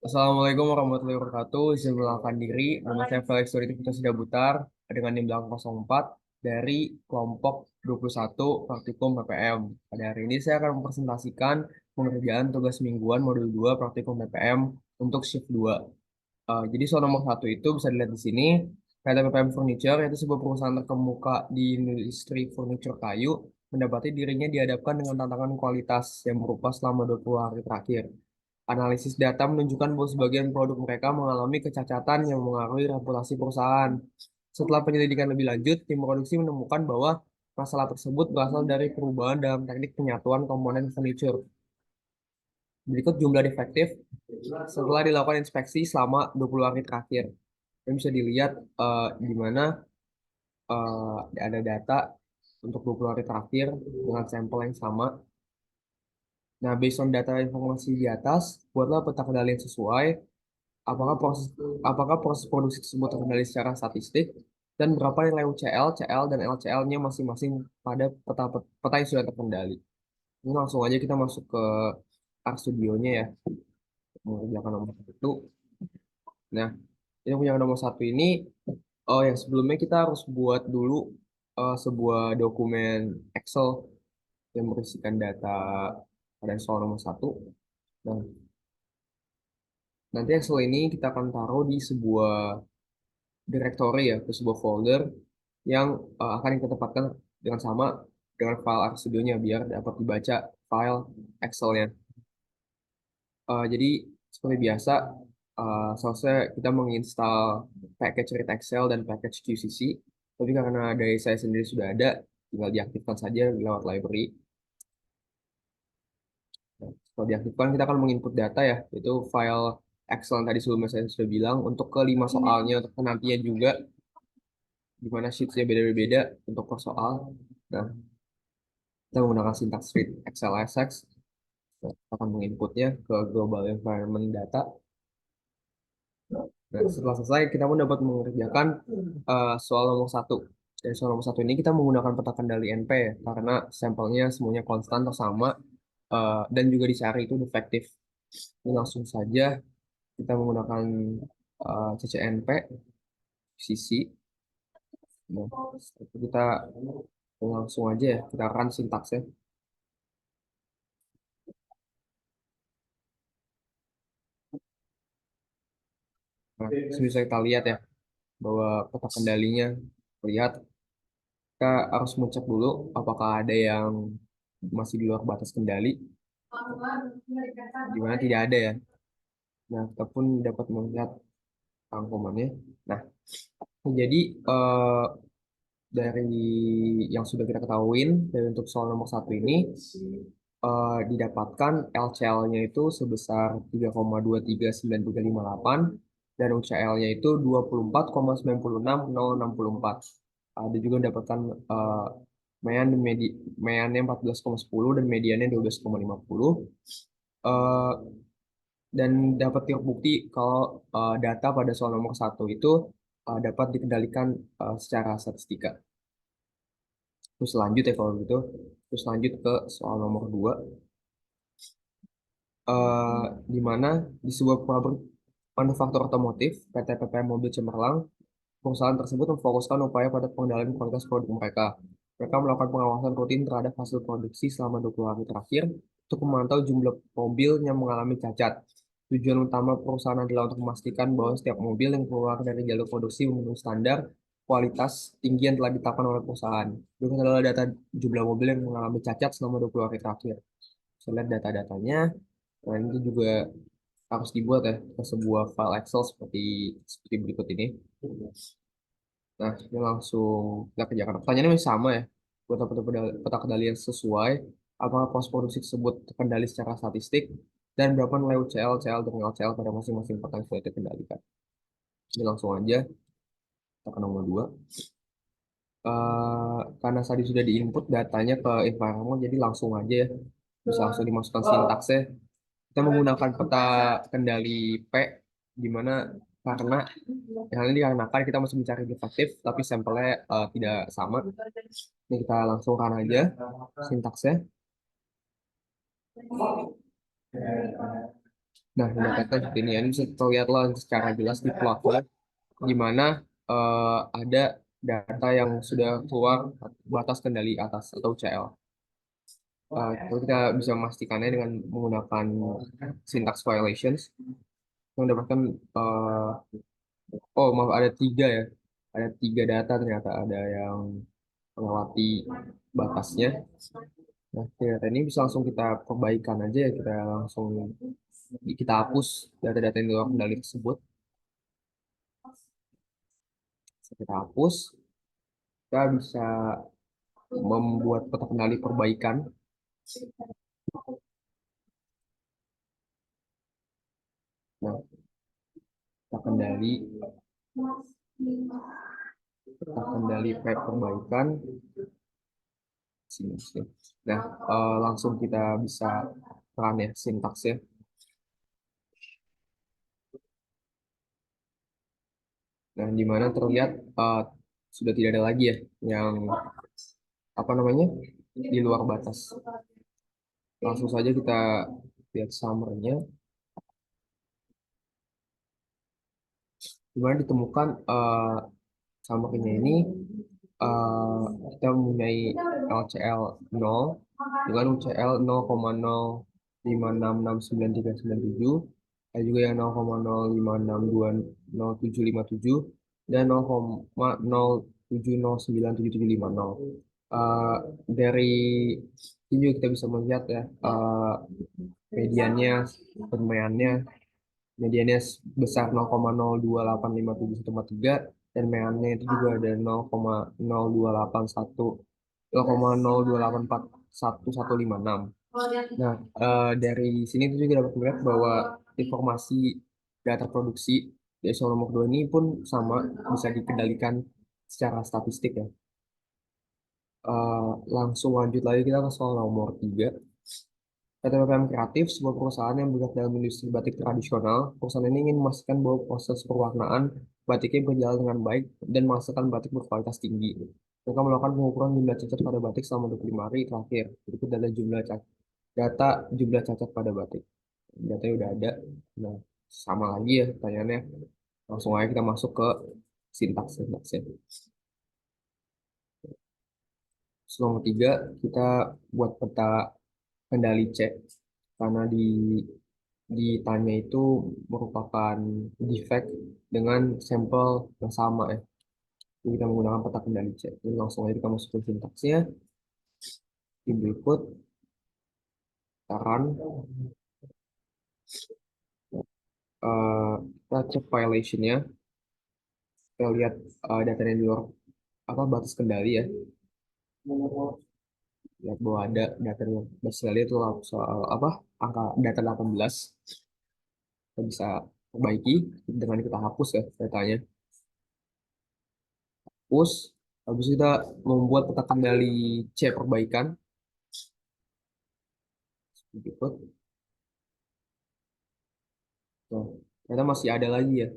Assalamualaikum warahmatullahi wabarakatuh. Izin memperkenalkan diri, nama saya Felix Suriti Putra Sidabutar dengan NIM belakang 04 dari kelompok 21 Praktikum PPM. Pada hari ini saya akan mempresentasikan pengerjaan tugas mingguan modul 2 Praktikum PPM untuk shift 2. Jadi soal nomor satu itu bisa dilihat di sini, PT PPM Furniture yaitu sebuah perusahaan terkemuka di industri furniture kayu mendapati dirinya dihadapkan dengan tantangan kualitas yang berupa selama 20 hari terakhir. Analisis data menunjukkan bahwa sebagian produk mereka mengalami kecacatan yang mengaruhi reputasi perusahaan. Setelah penyelidikan lebih lanjut, tim produksi menemukan bahwa masalah tersebut berasal dari perubahan dalam teknik penyatuan komponen furniture. Berikut jumlah defektif setelah dilakukan inspeksi selama 20 hari terakhir. Yang bisa dilihat di mana ada data untuk 20 hari terakhir dengan sampel yang sama. Nah, based on data informasi di atas, buatlah peta kendali yang sesuai. Apakah proses apakah proses produksi tersebut terkendali secara statistik dan berapa nilai UCL, CL, dan LCL-nya masing-masing pada peta yang sudah terkendali. Ini langsung aja kita masuk ke RStudionya ya, mengerjakan nomor satu. Nah, ini punya nomor satu ini, oh yang sebelumnya kita harus buat dulu sebuah dokumen Excel yang berisikan data pada soal nomor satu. Nah, nanti Excel ini kita akan taruh di sebuah directory ya, ke sebuah folder yang akan kita tempatkan dengan sama dengan file RStudionya biar dapat dibaca file Excel-nya. Jadi seperti biasa, seharusnya kita menginstal package read Excel dan package QCC. Tapi karena dari saya sendiri sudah ada, tinggal diaktifkan saja lewat library. Nah, setelah diaktifkan, kita akan menginput data ya, itu file Excel yang tadi sebelumnya saya sudah bilang untuk kelima soalnya, untuk nantinya juga, di mana sheets-nya beda-beda untuk per soal. Nah, kita menggunakan sintaks read XLSX. Kita akan menginputnya ke global environment data. Nah, setelah selesai, kita pun dapat mengerjakan soal nomor satu. Dari soal nomor satu ini kita menggunakan peta kendali NP ya, karena sampelnya semuanya konstan atau sama dan juga dicari itu defektif. Ini langsung saja kita menggunakan CCNP, sisi. Nah, itu kita langsung aja ya, kita run sintaksnya. Nah, bisa kita lihat ya, bahwa peta kendalinya lihat kita harus mengecek dulu apakah ada yang masih di luar batas kendali, di mana tidak ada ya. Nah, kita pun dapat melihat rangkumannya. Nah, jadi eh, dari yang sudah kita ketahuin dari untuk soal nomor satu ini didapatkan LCL-nya itu sebesar 3,23938 dan UCL-nya itu 24,96064. Ada juga mendapatkan mean meannya 14,10 dan mediannya 12,50. Eh, dan dapat terbukti kalau data pada soal nomor satu itu dapat dikendalikan secara statistika. Terus lanjut ya kalau gitu. Terus lanjut ke soal nomor 2, di mana di sebuah pabrik manufaktur otomotif PT PPM Mobil Cemerlang, perusahaan tersebut memfokuskan upaya pada pengendalian kualitas produk mereka. Mereka melakukan pengawasan rutin terhadap hasil produksi selama 20 hari terakhir untuk memantau jumlah mobil yang mengalami cacat. Tujuan utama perusahaan adalah untuk memastikan bahwa setiap mobil yang keluar dari jalur produksi memenuhi standar kualitas tinggi yang telah ditetapkan oleh perusahaan. Berikut adalah data jumlah mobil yang mengalami cacat selama 20 hari terakhir. Saya lihat data-datanya. Nah, ini juga harus dibuat ya ke sebuah file Excel seperti berikut ini. Nah, ini langsung kita kerjakan. Pertanyaannya masih sama ya. Buat peta kendali yang sesuai, apakah proses produksi tersebut terkendali secara statistik, dan berapa nilai UCL, CL, dan LCL pada masing-masing peta yang sudah dikendalikan. Ini langsung aja, kita ke nomor 2. Karena tadi sudah diinput datanya ke environment, jadi langsung aja ya. Bisa langsung dimasukkan sintaksnya. Kita menggunakan peta kendali P, di mana karena hal ini dikarenakan kita masih mencari defektif, tapi sampelnya tidak sama. Ini kita langsung run aja sintaksnya. Nah, mendapatkan seperti ini. Ini bisa terlihat lah secara jelas di plotnya, di mana ada data yang sudah keluar batas kendali atas atau CL. Itu kita bisa memastikannya dengan menggunakan syntax violations. Mendapatkan oh maaf ada tiga ya, ada tiga data ternyata ada yang melewati batasnya. Nah, data ini bisa langsung kita perbaikan aja ya, kita langsung kita hapus data-data yang di luar kendali tersebut. Kita hapus, kita bisa membuat peta kendali perbaikan. Nah, peta kendali, perbaikan sini, sini. Nah, langsung kita bisa run ya sintaksnya. Nah, di mana terlihat sudah tidak ada lagi ya yang apa namanya di luar batas. Langsung saja kita lihat summary-nya, di mana ditemukan summary-nya ini eh, kita mempunyai LCL 0 dengan UCL 0,0566937, ada juga yang 0,056200757 dan 0,070977750. Eh, dari ini juga kita bisa melihat ya mediannya, permaiannya, mediannya besar 0,02857143 dan mediannya itu juga ada 0,0281 0,028415156. Nah, dari sini itu juga dapat melihat bahwa informasi data produksi di eselon nomor 2 ini pun sama bisa dikendalikan secara statistik ya. Langsung lanjut lagi kita ke soal nomor 3. PT PPM Kreatif, sebuah perusahaan yang bergerak dalam industri batik tradisional. Perusahaan ini ingin memastikan bahwa proses pewarnaan batiknya berjalan dengan baik dan menghasilkan batik berkualitas tinggi. Mereka melakukan pengukuran jumlah cacat pada batik selama 25 hari terakhir. Berikut data jumlah cacat pada batik. Datanya udah ada. Nah, sama lagi ya pertanyaannya. Langsung aja kita masuk ke sintaks-sintaksnya. Nomor 3, kita buat peta kendali C karena ditanya itu merupakan defect dengan sampel yang sama ya. Jadi kita menggunakan peta kendali C. Jadi langsung aja kita masuk ke sintaksnya. Di berikut, kita run. Kita cek violationnya. Kita lihat datanya di luar apa batas kendali ya. Lihat bahwa ada data yang batas kendali itu soal apa angka data 18. Kita bisa perbaiki dengan kita hapus ya datanya. Hapus. Habis itu kita membuat peta kendali C perbaikan. Berikut. Nah, ternyata masih ada lagi ya.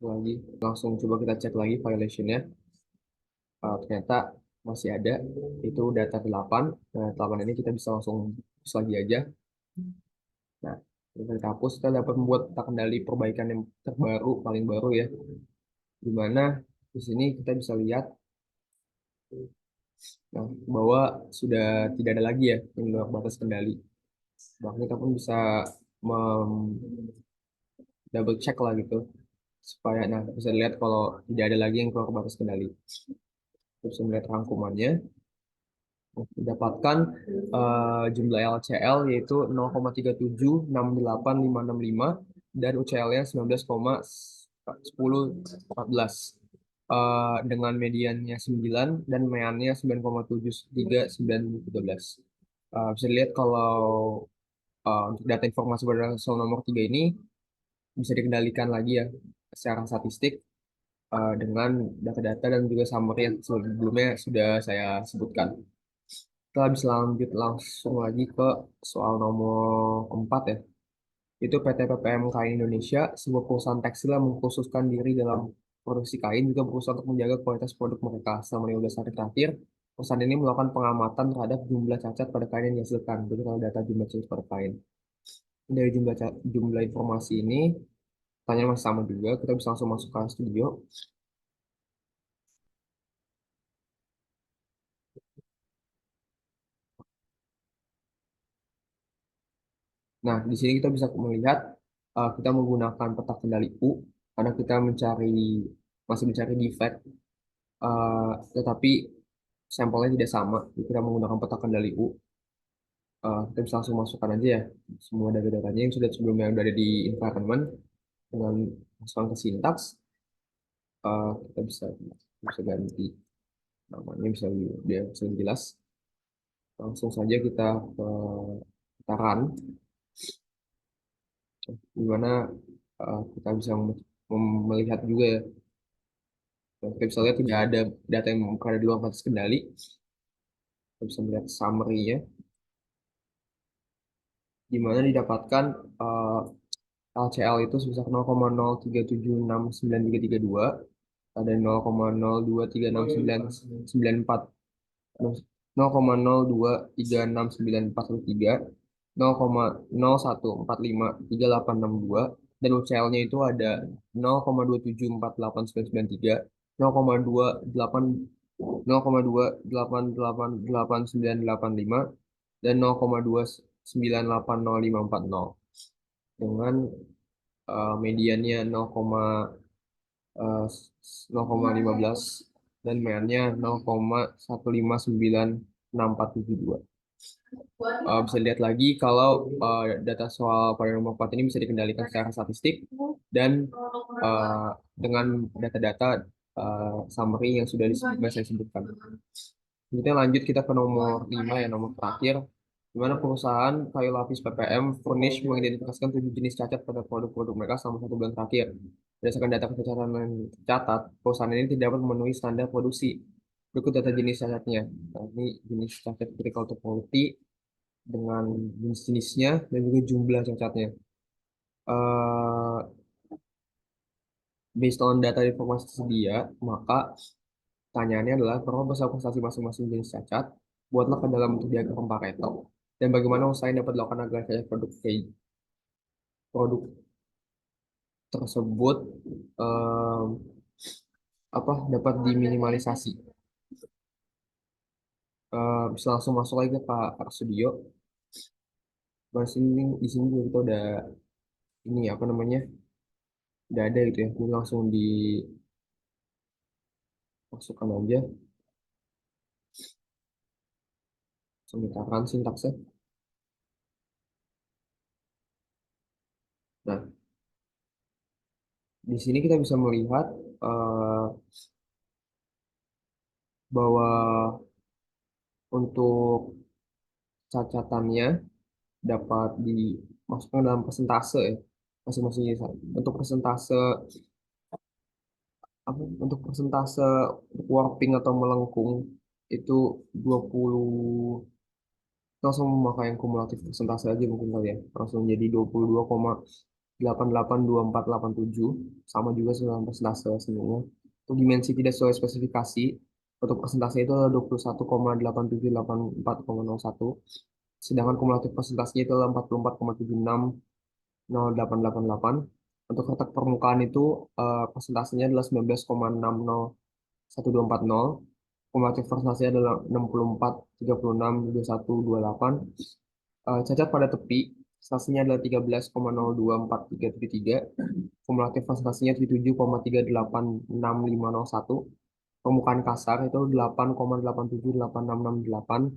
Lagi. Langsung coba kita cek lagi violationnya. Ternyata masih ada. Itu data 8. Nah, 8 ini kita bisa langsung hapus lagi aja. Nah, kita hapus, kita dapat membuat peta kendali perbaikan yang terbaru, paling baru ya. Di mana di sini kita bisa lihat nah, bahwa sudah tidak ada lagi ya yang luar batas kendali. Bahkan kita pun bisa double check lah gitu supaya nah bisa dilihat kalau tidak ada lagi yang keluar batas kendali. Kita bisa melihat rangkumannya, mendapatkan jumlah LCL yaitu 0,3768565 dan UCL-nya 19,1014 dengan mediannya 9 dan meannya 9,73913. Bisa dilihat kalau untuk data informasi pada soal nomor 3 ini bisa dikendalikan lagi ya secara statistik dengan data-data dan juga summary yang sebelumnya sudah saya sebutkan. Kita bisa lanjut langsung lagi ke soal nomor 4 ya. Itu PT PPM Kain Indonesia, sebuah perusahaan tekstil yang mengkhususkan diri dalam produksi kain, juga berusaha untuk menjaga kualitas produk mereka. Selama 15 hari terakhir, perusahaan ini melakukan pengamatan terhadap jumlah cacat pada kain yang dihasilkan. Jadi kalau data jumlah cacat pada kain. Dari jumlah informasi ini, tanya masih sama juga, kita bisa langsung masuk ke studio. Nah, di sini kita bisa melihat kita menggunakan peta kendali U karena kita masih mencari defect, tetapi sampelnya tidak sama. Jadi kita menggunakan peta kendali U. Kita bisa langsung masukkan aja ya semua data-datanya yang sudah sebelumnya udah ada di environment dengan masukkan ke sintaks. Kita bisa ganti namanya, bisa biar bisa lebih jelas. Langsung saja kita ke kita run, di mana kita bisa melihat juga ya. Kita bisa lihat tidak ada data yang berada di luar batas kendali. Kita bisa melihat summary-nya, di mana didapatkan eh, LCL itu sebesar 0,037693332, ada 0,02369994, 0,02369413, 0,01453862, dan UCL-nya itu ada 0,2748993, 0,28 0,2888985, dan 0,29800540, dengan mediannya 0,15 dan meannya 0,1596472. Bisa lihat lagi kalau data soal polinom 4 ini bisa dikendalikan secara statistik dan dengan data-data summary yang sudah saya sebutkan. Kemudian lanjut kita ke nomor 5 ya, nomor terakhir, di mana perusahaan kayu lapis PPM Furnish mengidentifikasikan 7 jenis cacat pada produk-produk mereka selama 1 bulan terakhir. Berdasarkan data kecacatan yang tercatat, perusahaan ini tidak dapat memenuhi standar produksi. Berikut data jenis cacatnya. Nah, ini jenis cacat critical to quality dengan jenis-jenisnya dan juga jumlah cacatnya. Eh Based on data informasi tersedia, maka pertanyaannya adalah berapa besar prestasi masing-masing jenis cacat? Buatlah ke dalam bentuk diagram Pareto. Dan bagaimana usaha yang dapat dilakukan agar cacat produk tersebut em, dapat diminimalisasi. Bisa langsung masuk lagi ke Pak Studio. Di sini juga kita udah ini apa namanya, udah ada gitu ya. Ini langsung dimasukkan aja sementara sintaksnya. Nah, di sini kita bisa melihat eh, bahwa untuk cacatannya dapat dimasukkan dalam persentase ya, masing-masing jenis. Untuk persentase untuk persentase warping atau melengkung itu 20, langsung memakai yang kumulatif persentase aja mungkin kali ya, langsung jadi 22,882487, sama juga dengan persentase semuanya. Untuk dimensi tidak sesuai spesifikasi, untuk persentase itu adalah 21,8784,01, sedangkan kumulatif persentasenya itu adalah 44,760888. Untuk kotak permukaan itu persentasenya adalah 19,601240. Kumulatif persentasenya adalah 64,362128. Cacat pada tepi, persentasenya adalah 13,024373. Kumulatif persentasenya 77,386501. Permukaan kasar itu 8,878668.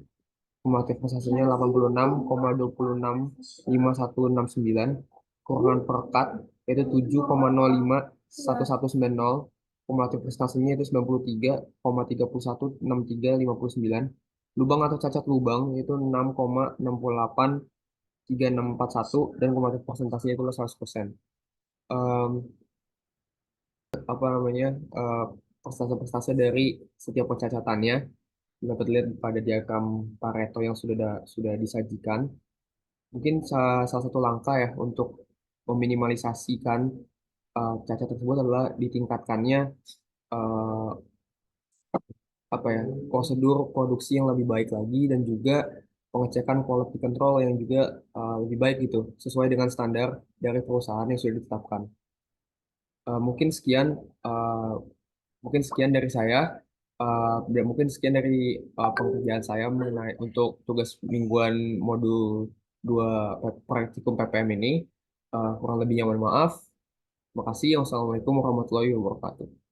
Kumulatif prestasinya 86,265169. Kekurangan perekat yaitu 7,051190. Kumulatif prestasinya itu 93,316359. Lubang atau cacat lubang yaitu 6,683641, dan kumulatif presentasinya itu 100%. Em, apa namanya eh, Persentase-persentase dari setiap pencacatannya dapat dilihat pada diagram Pareto yang sudah disajikan. Mungkin salah satu langkah ya untuk meminimalisasikan cacat tersebut adalah ditingkatkannya eh, prosedur produksi yang lebih baik lagi, dan juga pengecekan quality control yang juga lebih baik gitu, sesuai dengan standar dari perusahaan yang sudah ditetapkan. Eh, mungkin sekian, eh, mungkin sekian dari saya. Dan mungkin sekian dari pengerjaan saya mengenai untuk tugas mingguan modul 2 praktikum PPM ini. Kurang lebihnya mohon maaf. Makasih. Wassalamualaikum warahmatullahi wabarakatuh.